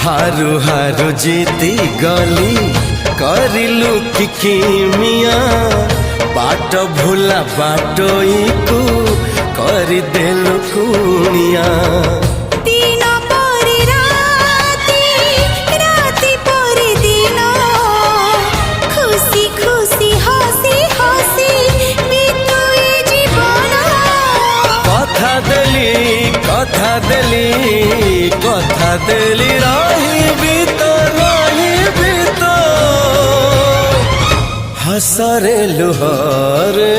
हारू हारू जीती गली करिलु कि मिया बाट भूला बाटोई को कर देलु कुनिया। दिन परी राती राती परी दिन खुशी खुशी हसी हसी बीतुई जीवन। कथा देली रही तो हसरे लुहरे।